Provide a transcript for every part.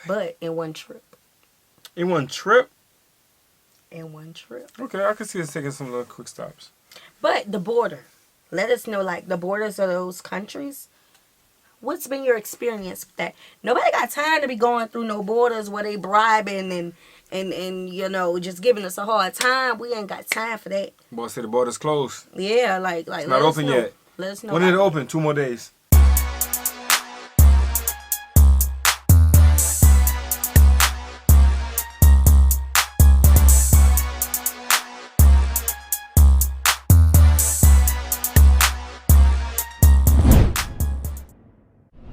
But in one trip. In one trip? In one trip. Okay, I could see us taking some little quick stops. But the border. Let us know, like, the borders of those countries. What's been your experience with that? Nobody got time to be going through no borders where they bribing and you know, just giving us a hard time. We ain't got time for that. Boy said the border's closed. Yeah, like it's not open yet. Let us know. When did it open? 2 more days.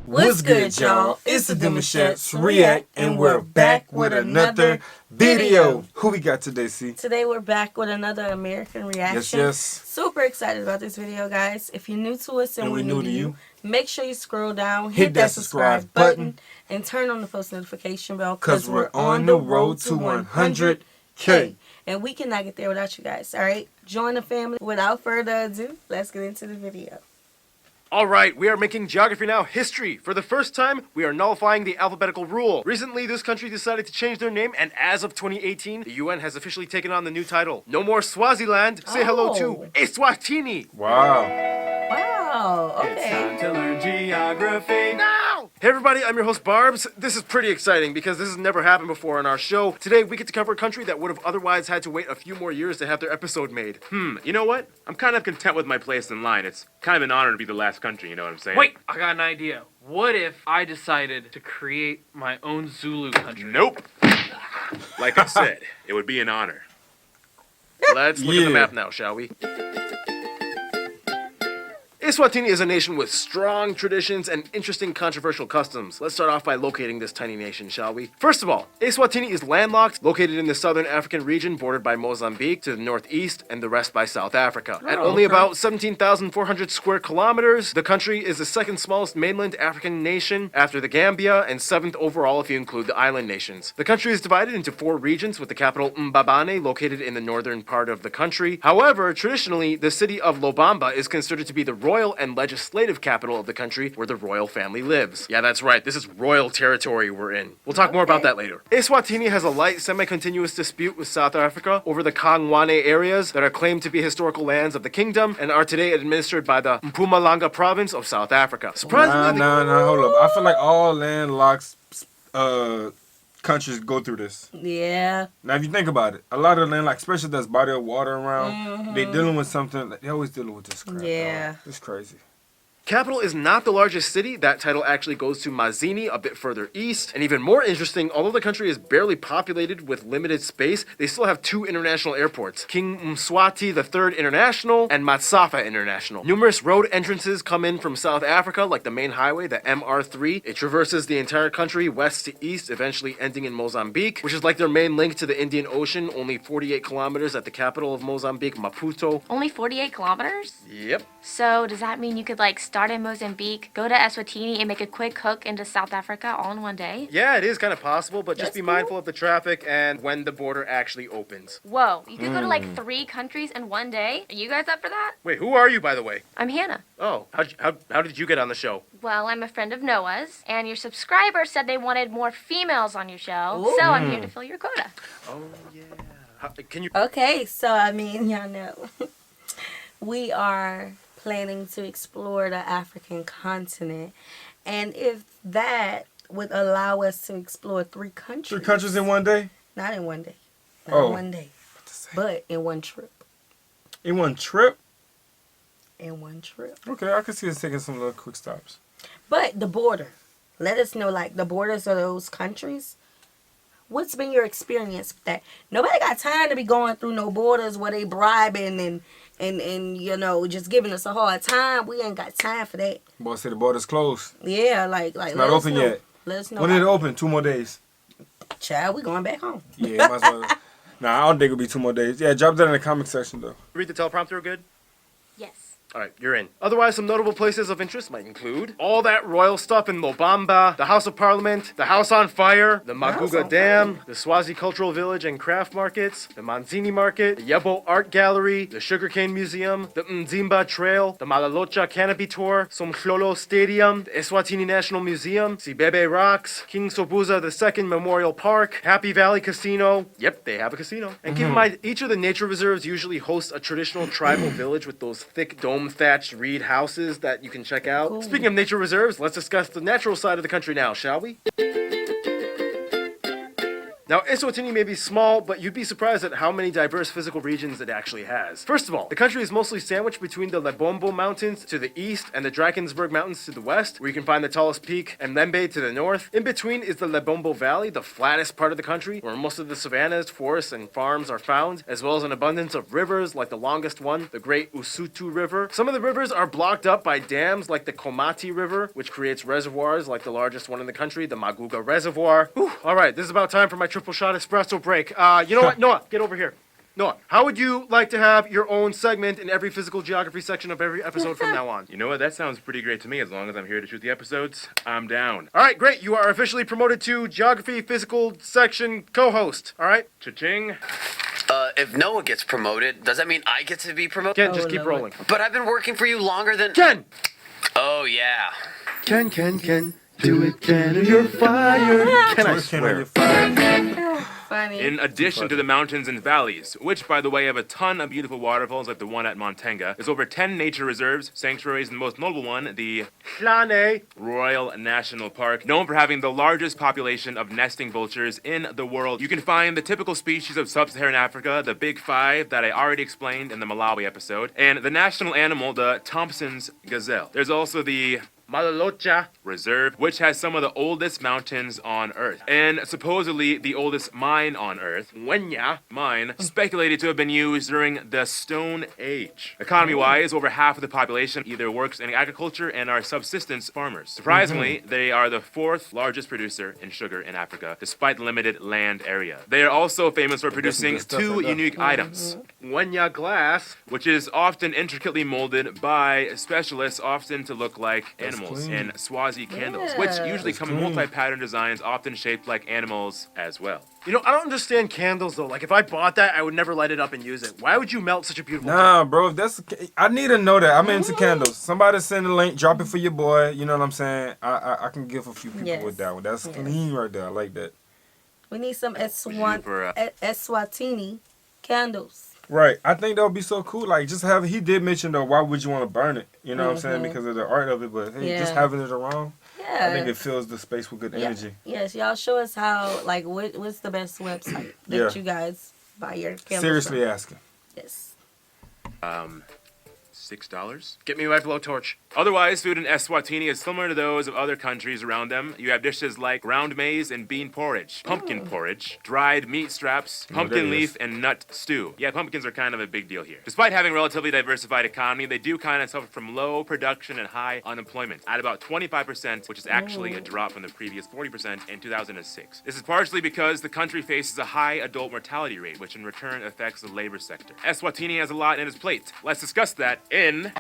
What's good, y'all? It's the Demouchets REACT, and we're back with another video. Who we got today, C? Today we're back with another American reaction. Yes. Super excited about this video, guys. If you're new to us and we're new to you, make sure you scroll down, hit that subscribe button, and turn on the post notification bell because we're on the road to 100K. And we cannot get there without you guys, all right? Join the family. Without further ado, let's get into the video. Alright, we are making Geography Now history. For the first time, we are nullifying the alphabetical rule. Recently, this country decided to change their name, and as of 2018, the UN has officially taken on the new title. No more Swaziland. Say hello to Eswatini. Wow. Wow, okay. It's time to learn geography now! Hey everybody, I'm your host Barbs. This is pretty exciting because this has never happened before on our show. Today, we get to cover a country that would have otherwise had to wait a few more years to have their episode made. You know what? I'm kind of content with my place in line. It's kind of an honor to be the last country, you know what I'm saying? Wait, I got an idea. What if I decided to create my own Zulu country? Nope. Like I said, it would be an honor. Let's look at the map now, shall we? Eswatini is a nation with strong traditions and interesting controversial customs. Let's start off by locating this tiny nation, shall we? First of all, Eswatini is landlocked, located in the southern African region bordered by Mozambique to the northeast and the rest by South Africa. At only about 17,400 square kilometers, the country is the second smallest mainland African nation after the Gambia and 7th overall if you include the island nations. The country is divided into 4 regions with the capital Mbabane located in the northern part of the country. However, traditionally, the city of Lobamba is considered to be the royal and legislative capital of the country where the royal family lives. Yeah, that's right. This is royal territory we're in. We'll talk more about that later. Eswatini has a light semi-continuous dispute with South Africa over the Kangwane areas that are claimed to be historical lands of the kingdom and are today administered by the Mpumalanga province of South Africa. Surprisingly, hold up. I feel like all landlocked countries go through this. Yeah. Now, if you think about it, a lot of land, like especially there's body of water around, they dealing with something. They always dealing with this crap. Yeah. Dog. It's crazy. capital is not the largest city. That title actually goes to Mazini, a bit further east. And even more interesting, although the country is barely populated with limited space, they still have 2 international airports, King Mswati III International and Matsafa International. Numerous road entrances come in from South Africa, like the main highway, the MR3. It traverses the entire country west to east, eventually ending in Mozambique, which is like their main link to the Indian Ocean, only 48 kilometers at the capital of Mozambique, Maputo. Only 48 kilometers? Yep. So does that mean you could like start in Mozambique, go to Eswatini, and make a quick hook into South Africa all in one day? Yeah, it is kind of possible, but just That's be cool. mindful of the traffic and when the border actually opens. Whoa, you could go to like 3 countries in one day? Are you guys up for that? Wait, who are you, by the way? I'm Hannah. Oh, how did you get on the show? Well, I'm a friend of Noah's, and your subscribers said they wanted more females on your show, Ooh. so I'm here to fill your quota. Oh, yeah. Can you... Okay, so I mean, y'all know, we are planning to explore the African continent, and if that would allow us to explore 3 countries. 3 countries in one day? Not in one day. Not in one day. But in one trip. In one trip? In one trip. Okay, I could see us taking some little quick stops. But the border. Let us know, like, the borders of those countries. What's been your experience with that? Nobody got time to be going through no borders where they bribing and you know, just giving us a hard time. We ain't got time for that. Boy said the border's closed. Yeah, like It's not open yet. Let us know. When did it open? 2 more days. Child, we going back home. Yeah, might as well. Nah, I don't think it'll be 2 more days. Yeah, drop that in the comment section though. Read the teleprompter good? Yes. Alright, you're in. Otherwise, some notable places of interest might include all that royal stuff in Lobamba, the House of Parliament, the House on Fire, the Maguga Dam, the Swazi Cultural Village and Craft Markets, the Manzini Market, the Yebo Art Gallery, the Sugarcane Museum, the Mzimba Trail, the Malalocha Canopy Tour, Somhlolo Stadium, the Eswatini National Museum, Sibebe Rocks, King Sobuza II Memorial Park, Happy Valley Casino. Yep, they have a casino. And keep in mind, each of the nature reserves usually hosts a traditional tribal village with those thick dome-thatched reed houses that you can check out. Cool. Speaking of nature reserves, let's discuss the natural side of the country now, shall we? Now, Eswatini may be small, but you'd be surprised at how many diverse physical regions it actually has. First of all, the country is mostly sandwiched between the Lebombo Mountains to the east and the Drakensberg Mountains to the west, where you can find the tallest peak, and Lembe to the north. In between is the Lebombo Valley, the flattest part of the country, where most of the savannas, forests, and farms are found, as well as an abundance of rivers, like the longest one, the Great Usutu River. Some of the rivers are blocked up by dams, like the Komati River, which creates reservoirs, like the largest one in the country, the Maguga Reservoir. Whew. All right, this is about time for my triple shot espresso break. You know what? Noah, get over here. Noah, how would you like to have your own segment in every physical geography section of every episode from now on? You know what? That sounds pretty great to me. As long as I'm here to shoot the episodes, I'm down. All right, great. You are officially promoted to geography physical section co-host. All right? Cha-ching. If Noah gets promoted, does that mean I get to be promoted? Ken, just keep rolling. But I've been working for you longer than... Ken! Oh, yeah. Ken, do it, Ken, or you're fired. Ken, I swear. Funny. In addition to the mountains and valleys, which, by the way, have a ton of beautiful waterfalls like the one at Montenga, there's over 10 nature reserves, sanctuaries, and the most notable one, the Flane. Royal National Park, known for having the largest population of nesting vultures in the world. You can find the typical species of sub-Saharan Africa, the Big Five that I already explained in the Malawi episode, and the national animal, the Thompson's gazelle. There's also the Malalocha Reserve, which has some of the oldest mountains on Earth, and supposedly the oldest mine on Earth, Wenya. mine, speculated to have been used during the Stone Age. Economy-wise, over half of the population either works in agriculture and are subsistence farmers. Surprisingly, they are the fourth largest producer in sugar in Africa, despite the limited land area. They are also famous for producing two unique items, Wenya glass. which is often intricately molded by specialists, often to look like animals, clean. and Swazi candles, which usually come in multi-pattern designs, often shaped like animals as well. You know, I don't understand candles though. Like, if I bought that, I would never light it up and use it. Why would you melt such a beautiful Nah, bro, if that's I need to know that. I'm into candles. Somebody send a link, drop it for your boy. You know what I'm saying? I can give a few people with that one. That's clean right there. I like that. We need some For, Eswatini candles. Right. I think that would be so cool. Like, just have, he did mention though, why would you want to burn it? You know what I'm saying? Because of the art of it. But hey, just having it around, Yeah. I think it fills the space with good energy. Yes, y'all show us how, like, what's the best website that you guys buy your candles Seriously from? asking. Yes. $6. Get me my blowtorch. Otherwise, food in Eswatini is similar to those of other countries around them. You have dishes like ground maize and bean porridge, pumpkin porridge, dried meat straps, pumpkin leaf, and nut stew. Yeah, pumpkins are kind of a big deal here. Despite having a relatively diversified economy, they do kind of suffer from low production and high unemployment at about 25%, which is actually a drop from the previous 40% in 2006. This is partially because the country faces a high adult mortality rate, which in return affects the labor sector. Eswatini has a lot in its plate. Let's discuss that in...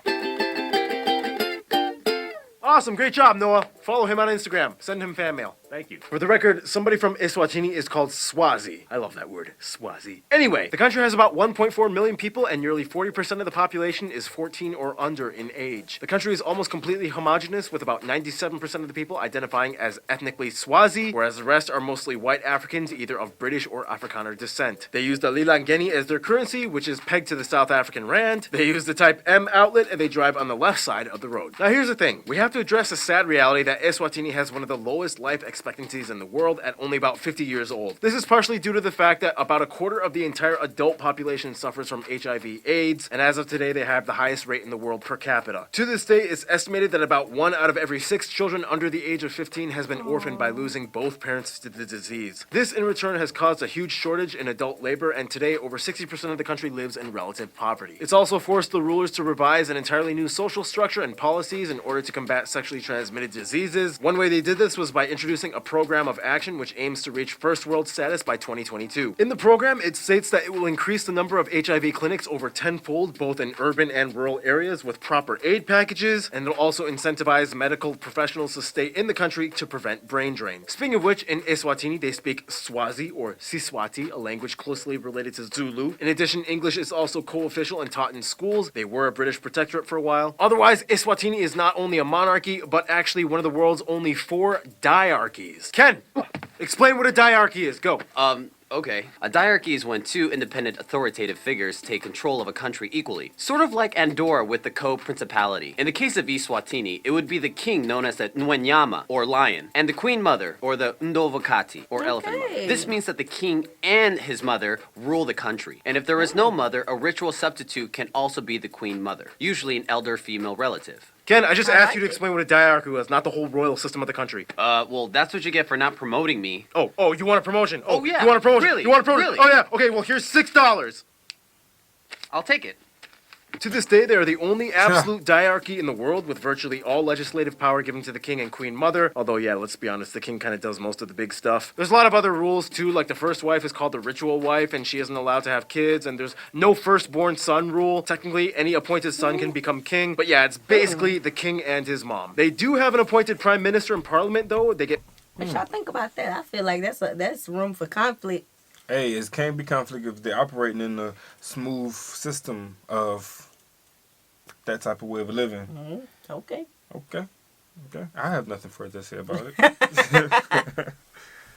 Awesome, great job, Noah. Follow him on Instagram. Send him fan mail. Thank you. For the record, somebody from Eswatini is called Swazi. I love that word, Swazi. Anyway, the country has about 1.4 million people, and nearly 40% of the population is 14 or under in age. The country is almost completely homogenous, with about 97% of the people identifying as ethnically Swazi, whereas the rest are mostly white Africans, either of British or Afrikaner descent. They use the Lilangeni as their currency, which is pegged to the South African rand. They use the Type M outlet, and they drive on the left side of the road. Now here's the thing. We have to address the sad reality that Eswatini has one of the lowest life expectancies in the world at only about 50 years old. This is partially due to the fact that about a quarter of the entire adult population suffers from HIV/AIDS, and as of today, they have the highest rate in the world per capita. To this day, it's estimated that about 1 out of every 6 children under the age of 15 has been orphaned by losing both parents to the disease. This, in return, has caused a huge shortage in adult labor, and today, over 60% of the country lives in relative poverty. It's also forced the rulers to revise an entirely new social structure and policies in order to combat sexually transmitted disease diseases. One way they did this was by introducing a program of action which aims to reach first world status by 2022. In the program, it states that it will increase the number of HIV clinics over tenfold, both in urban and rural areas, with proper aid packages, and it'll also incentivize medical professionals to stay in the country to prevent brain drain. Speaking of which, in Eswatini, they speak Swazi or Siswati, a language closely related to Zulu. In addition, English is also co-official and taught in schools. They were a British protectorate for a while. Otherwise, Eswatini is not only a monarchy, but actually one of the world's only 4 diarchies. Ken, explain what a diarchy is. Go. Okay. A diarchy is when 2 independent authoritative figures take control of a country equally. Sort of like Andorra with the co-principality. In the case of Eswatini, it would be the king known as the Ngwenyama, or lion, and the queen mother, or the Ndovakati, or elephant mother. This means that the king and his mother rule the country. And if there is no mother, a ritual substitute can also be the queen mother, usually an elder female relative. Ken, I just asked you to explain what a diarchy was, not the whole royal system of the country. Well, that's what you get for not promoting me. Oh, you want a promotion? Oh, yeah. You want a promotion? Really? You want a promotion? Really? Oh, yeah. Okay, well, here's $6. I'll take it. To this day, they are the only absolute diarchy in the world, with virtually all legislative power given to the king and queen mother. Although, yeah, let's be honest, the king kind of does most of the big stuff. There's a lot of other rules, too, like the first wife is called the ritual wife, and she isn't allowed to have kids, and there's no firstborn son rule. Technically, any appointed son can become king, but yeah, it's basically the king and his mom. They do have an appointed prime minister in parliament, though. They get... What y'all think about that? I feel like that's room for conflict. Hey, it can't be conflict if they're operating in a smooth system of that type of way of living. Okay. Okay. I have nothing further to say about it.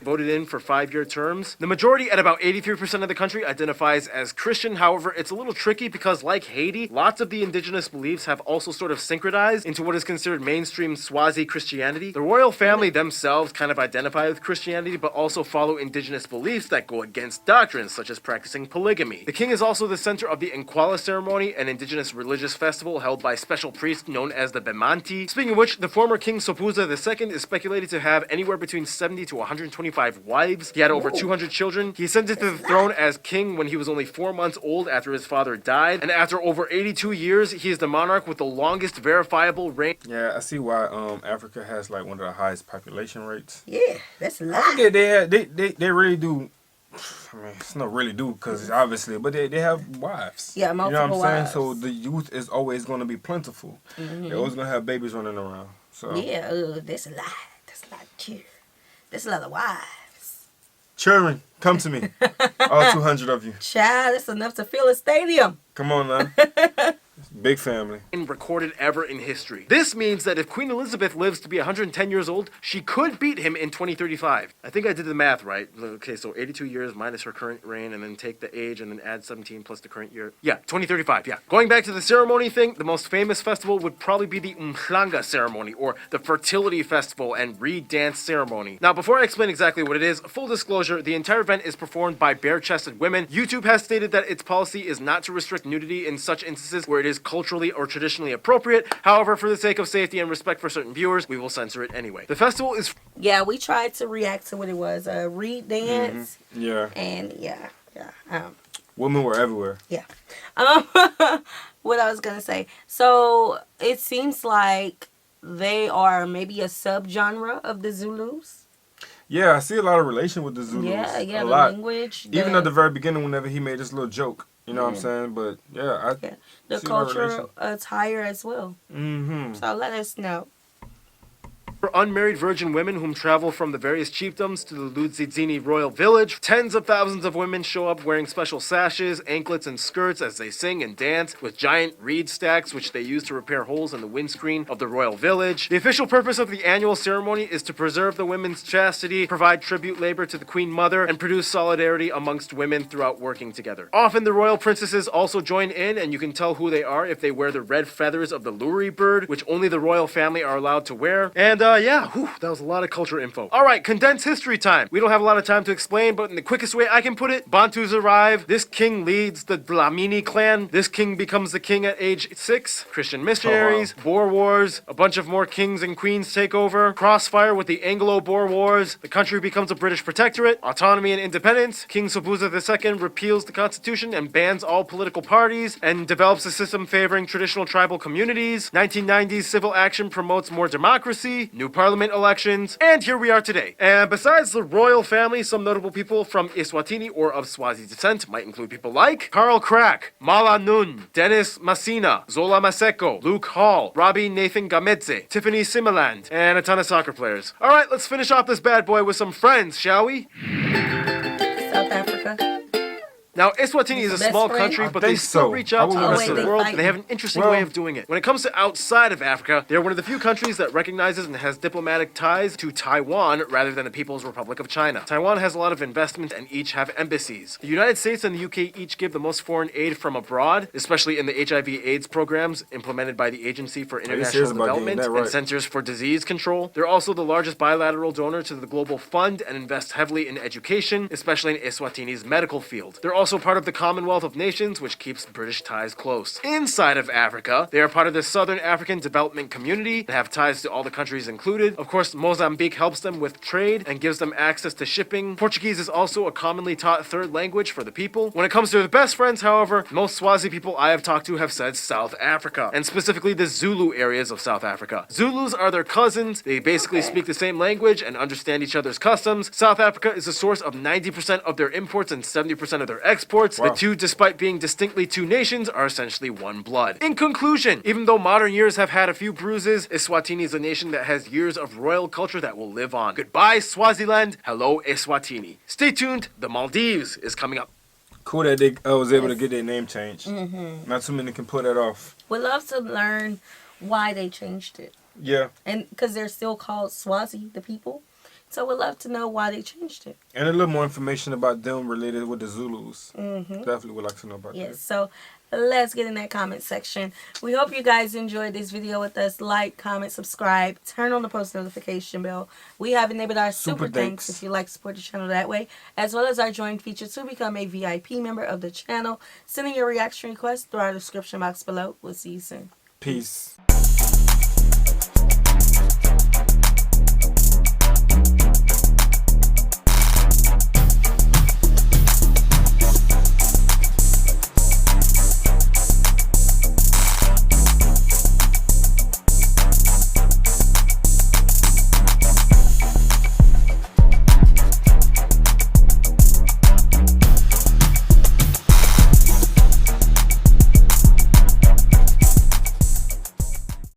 voted in for 5-year terms. The majority, at about 83% of the country, identifies as Christian. However, it's a little tricky because, like Haiti, lots of the indigenous beliefs have also sort of synchronized into what is considered mainstream Swazi Christianity. The royal family themselves kind of identify with Christianity, but also follow indigenous beliefs that go against doctrines, such as practicing polygamy. The king is also the center of the Nkwala ceremony, an indigenous religious festival held by special priests known as the Bemanti. Speaking of which, the former King Sopuza II is speculated to have anywhere between 70 to 125 wives. He had over 200 children. He ascended to the throne as king when he was only 4 months old after his father died, and after over 82 years, he is the monarch with the longest verifiable reign. Yeah, I see why Africa has like one of the highest population rates. Yeah, that's a lot. I forget they really do. I mean, it's not really do because obviously, but they have wives. Yeah, multiple You know what I'm wives. saying? So the youth is always going to be plentiful. They're always going to have babies running around. So Yeah, that's a lot. That's a lot too. That's a lot of wives. children, come to me. All 200 of you. Child, that's enough to fill a stadium. Come on now. Big family. Recorded ever in history. This means that if Queen Elizabeth lives to be 110 years old, she could beat him in 2035. I think I did the math right. Okay, so 82 years minus her current reign, and then take the age and then add 17 plus the current year. Yeah, 2035, yeah. Going back to the ceremony thing, the most famous festival would probably be the Umhlanga ceremony, or the Fertility Festival and Reed Dance ceremony. Now, before I explain exactly what it is, full disclosure, the entire event is performed by bare-chested women. YouTube has stated that its policy is not to restrict nudity in such instances where it is culturally or traditionally appropriate. However, for the sake of safety and respect for certain viewers, we will censor it anyway. The festival is... Yeah, we tried to react to what it was. Reed dance. Yeah. And yeah. Women were everywhere. Yeah. What I was going to say. So, it seems like they are maybe a subgenre of the Zulus. Yeah, I see a lot of relation with the Zulus. Yeah, a the lot. language. Even at the very beginning, whenever he made this little joke. You know what I'm saying? But, yeah. The see my cultural relation. attire as well. Mm-hmm. So, let us know. For unmarried virgin women whom travel from the various chiefdoms to the Ludzidzini royal village, tens of thousands of women show up wearing special sashes, anklets, and skirts as they sing and dance with giant reed stacks which they use to repair holes in the windscreen of the royal village. The official purpose of the annual ceremony is to preserve the women's chastity, provide tribute labor to the Queen Mother, and produce solidarity amongst women throughout working together. Often the royal princesses also join in, and you can tell who they are if they wear the red feathers of the Luri bird, which only the royal family are allowed to wear. And that was a lot of culture info. Alright, condensed history time. We don't have a lot of time to explain, but in the quickest way I can put it, Bantus arrive, this king leads the Dlamini clan, this king becomes the king at age 6, Christian missionaries, Boer Wars, a bunch of more kings and queens take over, crossfire with the Anglo-Boer Wars, the country becomes a British protectorate, autonomy and independence, King Sopuza II repeals the constitution and bans all political parties, and develops a system favoring traditional tribal communities, 1990s civil action promotes more democracy, new parliament elections, and here we are today. And besides the royal family, some notable people from Eswatini or of Swazi descent might include people like Karl Crack, Mala Nun, Dennis Massina, Zola Maseko, Luke Hall, Robbie Nathan Gamedze, Tiffany Simaland, and a ton of soccer players. Alright, let's finish off this bad boy with some friends, shall we? South Africa. Now, Eswatini is a small country, but they still reach out to the rest of the world, and they have an interesting way of doing it. When it comes to outside of Africa, they're one of the few countries that recognizes and has diplomatic ties to Taiwan rather than the People's Republic of China. Taiwan has a lot of investment and each have embassies. The United States and the UK each give the most foreign aid from abroad, especially in the HIV/AIDS programs implemented by the Agency for International Development and Centers for Disease Control. They're also the largest bilateral donor to the Global Fund and invest heavily in education, especially in Eswatini's medical field. They're also part of the Commonwealth of Nations, which keeps British ties close. Inside of Africa, they are part of the Southern African Development Community and have ties to all the countries included. Of course, Mozambique helps them with trade and gives them access to shipping. Portuguese is also a commonly taught third language for the people. When it comes to their best friends, however, most Swazi people I have talked to have said South Africa, and specifically the Zulu areas of South Africa. Zulus are their cousins. They basically speak the same language and understand each other's customs. South Africa is the source of 90% of their imports and 70% of their exports. Wow. The two, despite being distinctly two nations, are essentially one blood. In conclusion, even though modern years have had a few bruises, Eswatini is a nation that has years of royal culture that will live on. Goodbye, Swaziland. Hello, Eswatini. Stay tuned. The Maldives is coming up. Cool that they was able to get their name changed. Not too many can pull that off. We'd love to learn why they changed it. Yeah. And because they're still called Swazi, the people. So we'd love to know why they changed it. And a little more information about them related with the Zulus. Definitely would like to know about that. Yes, so let's get in that comment section. We hope you guys enjoyed this video with us. Like, comment, subscribe, turn on the post notification bell. We have enabled our super thanks if you like to support the channel that way, as well as our join feature to become a VIP member of the channel. Send in your reaction request through our description box below. We'll see you soon. Peace.